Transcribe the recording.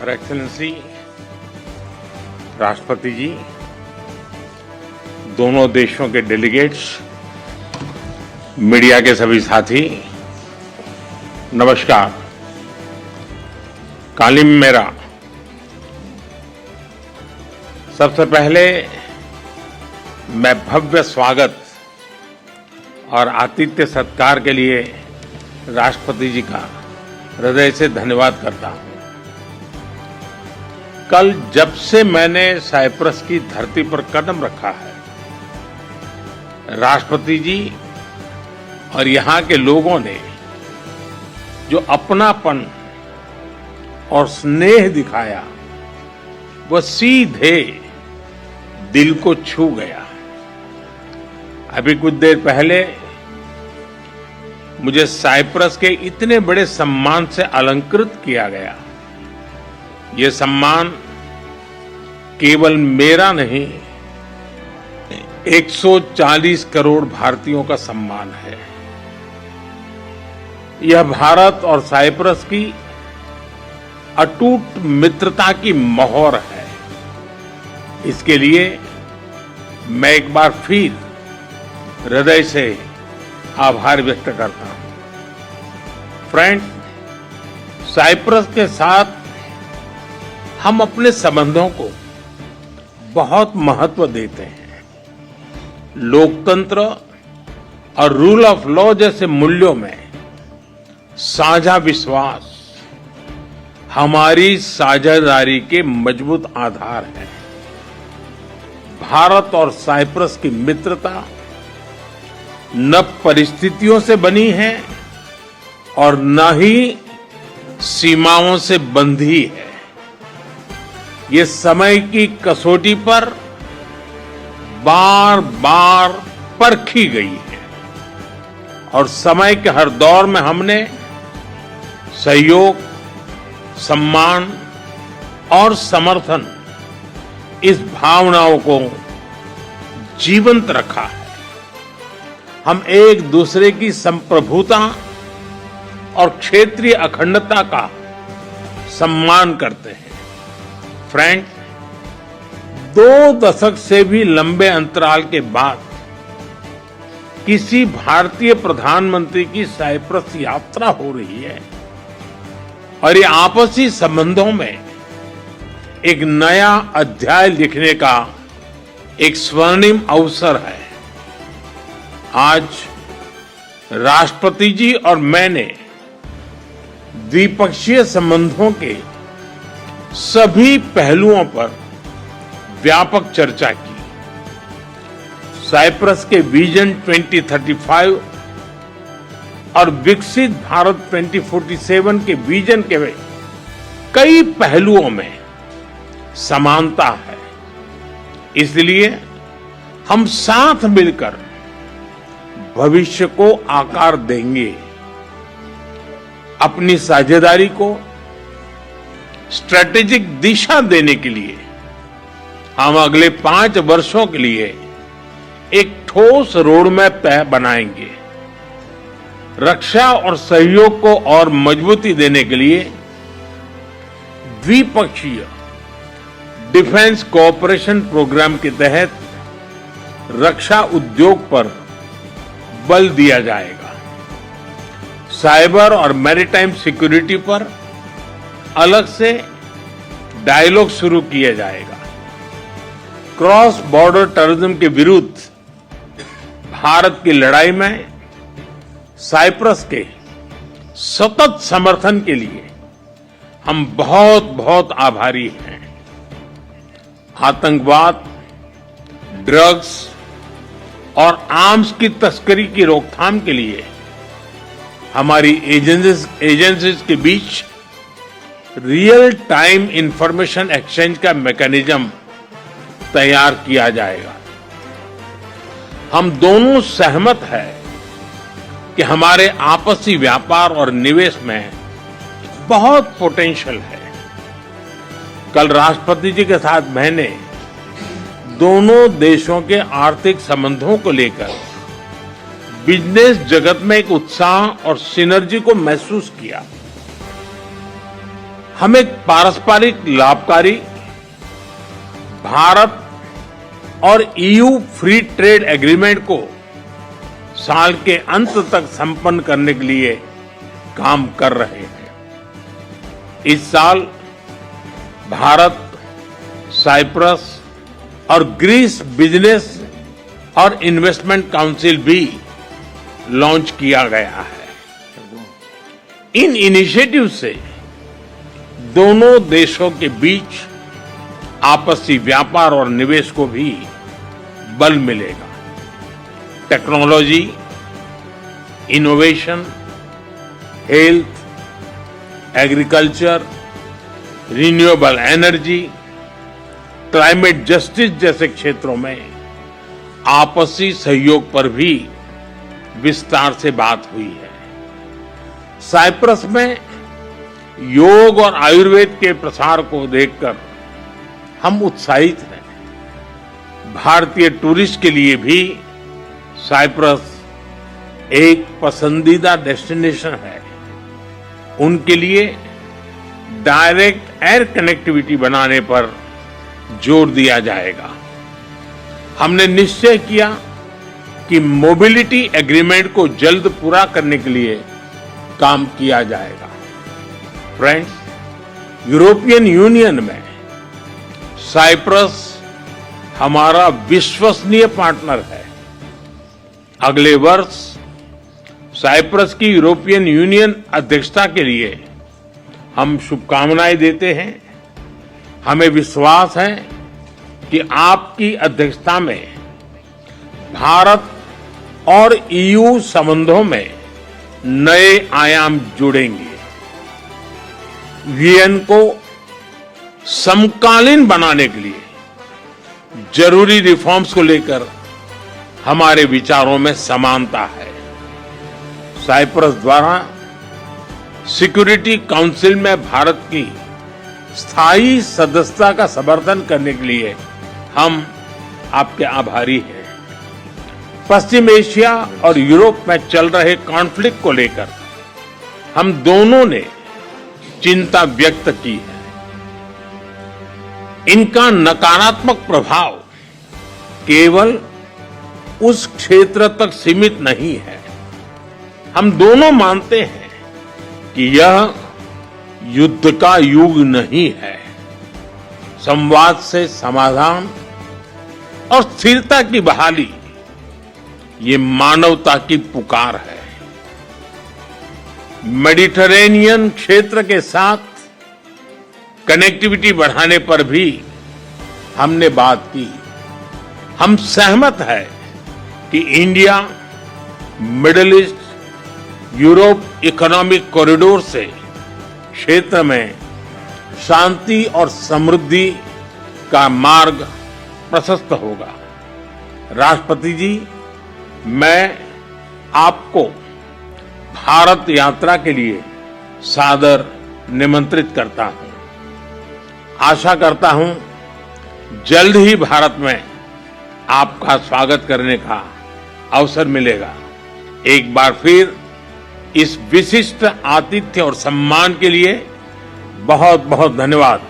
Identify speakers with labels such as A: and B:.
A: Your excellency, राष्ट्रपति जी, दोनों देशों के डेलीगेट्स, मीडिया के सभी साथी, नमस्कार। कालिम मेरा। सबसे पहले मैं भव्य स्वागत और आतिथ्य सत्कार के लिए राष्ट्रपति जी का हृदय से धन्यवाद करता हूं। कल जब से मैंने साइप्रस की धरती पर कदम रखा है, राष्ट्रपति जी और यहां के लोगों ने जो अपनापन और स्नेह दिखाया, वह सीधे दिल को छू गया। अभी कुछ देर पहले मुझे साइप्रस के इतने बड़े सम्मान से अलंकृत किया गया। ये सम्मान केवल मेरा नहीं, 140 करोड़ भारतीयों का सम्मान है। यह भारत और साइप्रस की अटूट मित्रता की मोहर है। इसके लिए मैं एक बार फिर हृदय से आभार व्यक्त करता हूं। फ्रेंड, साइप्रस के साथ हम अपने संबंधों को बहुत महत्व देते हैं। लोकतंत्र और रूल ऑफ लॉ जैसे मूल्यों में साझा विश्वास हमारी साझेदारी के मजबूत आधार है। भारत और साइप्रस की मित्रता न परिस्थितियों से बनी है और न ही सीमाओं से बंधी है। ये समय की कसौटी पर बार बार परखी गई है और समय के हर दौर में हमने सहयोग, सम्मान और समर्थन, इस भावनाओं को जीवंत रखा है। हम एक दूसरे की संप्रभुता और क्षेत्रीय अखंडता का सम्मान करते हैं। फ्रेंड, 2 दशक से भी लंबे अंतराल के बाद किसी भारतीय प्रधानमंत्री की साइप्रस यात्रा हो रही है और ये आपसी संबंधों में एक नया अध्याय लिखने का एक स्वर्णिम अवसर है। आज राष्ट्रपति जी और मैंने द्विपक्षीय संबंधों के सभी पहलुओं पर व्यापक चर्चा की। साइप्रस के विजन 2035 और विकसित भारत 2047 के विजन के कई पहलुओं में समानता है। इसलिए हम साथ मिलकर भविष्य को आकार देंगे। अपनी साझेदारी को स्ट्रैटेजिक दिशा देने के लिए हम अगले 5 वर्षों के लिए एक ठोस रोडमैप बनाएंगे। रक्षा और सहयोग को और मजबूती देने के लिए द्विपक्षीय डिफेंस कोऑपरेशन प्रोग्राम के तहत रक्षा उद्योग पर बल दिया जाएगा। साइबर और मैरीटाइम सिक्योरिटी पर अलग से डायलॉग शुरू किया जाएगा। क्रॉस बॉर्डर टेररिज्म के विरुद्ध भारत की लड़ाई में साइप्रस के सतत समर्थन के लिए हम बहुत बहुत आभारी हैं। आतंकवाद, ड्रग्स और आर्म्स की तस्करी की रोकथाम के लिए हमारी एजेंसीज के बीच रियल टाइम इंफॉर्मेशन एक्सचेंज का मैकेनिज्म तैयार किया जाएगा। हम दोनों सहमत हैं कि हमारे आपसी व्यापार और निवेश में बहुत पोटेंशियल है। कल राष्ट्रपति जी के साथ मैंने दोनों देशों के आर्थिक संबंधों को लेकर बिजनेस जगत में एक उत्साह और सिनर्जी को महसूस किया। हम एक पारस्परिक लाभकारी भारत और ईयू फ्री ट्रेड एग्रीमेंट को साल के अंत तक संपन्न करने के लिए काम कर रहे हैं। इस साल भारत, साइप्रस और ग्रीस बिजनेस और इन्वेस्टमेंट काउंसिल भी लॉन्च किया गया है। इन इनिशिएटिव से दोनों देशों के बीच आपसी व्यापार और निवेश को भी बल मिलेगा। Technology, innovation, health, agriculture, renewable energy, climate justice जैसे क्षेत्रों में आपसी सहयोग पर भी विस्तार से बात हुई है। साइप्रस में योग और आयुर्वेद के प्रसार को देखकर हम उत्साहित हैं। भारतीय टूरिस्ट के लिए भी साइप्रस एक पसंदीदा डेस्टिनेशन है। उनके लिए डायरेक्ट एयर कनेक्टिविटी बनाने पर जोर दिया जाएगा। हमने निश्चय किया कि मोबिलिटी एग्रीमेंट को जल्द पूरा करने के लिए काम किया जाएगा। फ्रेंड्स, यूरोपियन यूनियन में साइप्रस हमारा विश्वसनीय पार्टनर है। अगले वर्ष साइप्रस की यूरोपियन यूनियन अध्यक्षता के लिए हम शुभकामनाएं देते हैं। हमें विश्वास है कि आपकी अध्यक्षता में भारत और ईयू संबंधों में नए आयाम जुड़ेंगे। वीएन को समकालीन बनाने के लिए जरूरी रिफॉर्म्स को लेकर हमारे विचारों में समानता है। साइप्रस द्वारा सिक्योरिटी काउंसिल में भारत की स्थायी सदस्यता का समर्थन करने के लिए हम आपके आभारी हैं। पश्चिम एशिया और यूरोप में चल रहे कॉन्फ्लिक्ट को लेकर हम दोनों ने चिंता व्यक्त की है। इनका नकारात्मक प्रभाव केवल उस क्षेत्र तक सीमित नहीं है। हम दोनों मानते हैं कि यह युद्ध का युग नहीं है। संवाद से समाधान और स्थिरता की बहाली ये मानवता की पुकार है। मेडिटरेनियन क्षेत्र के साथ कनेक्टिविटी बढ़ाने पर भी हमने बात की। हम सहमत हैं कि India, middle east, Europe economic corridor से क्षेत्र में शांति और समृद्धि का मार्ग प्रशस्त होगा। राष्ट्रपति जी, मैं आपको भारत यात्रा के लिए सादर निमंत्रित करता हूं। आशा करता हूं जल्द ही भारत में आपका स्वागत करने का अवसर मिलेगा। एक बार फिर इस विशिष्ट आतिथ्य और सम्मान के लिए बहुत बहुत धन्यवाद।